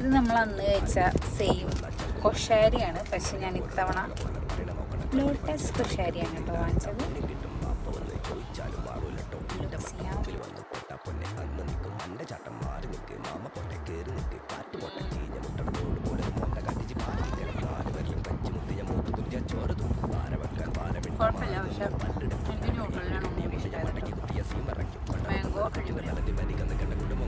ഇത് നമ്മൾ അന്ന് കഴിച്ച സെയിം കൊഷാരിയാണ്. പക്ഷെ ഞാൻ ഇത്തവണ ലോട്ടസ് കൊഷാരിയാണ് കേട്ടോ വാങ്ങിച്ചത്. കുഴപ്പമില്ല, പക്ഷെ എനിക്ക് ന്യൂട്രലാണ് ഇഷ്ടമായത്. മാംഗോ അടിപൊളിയാണ്.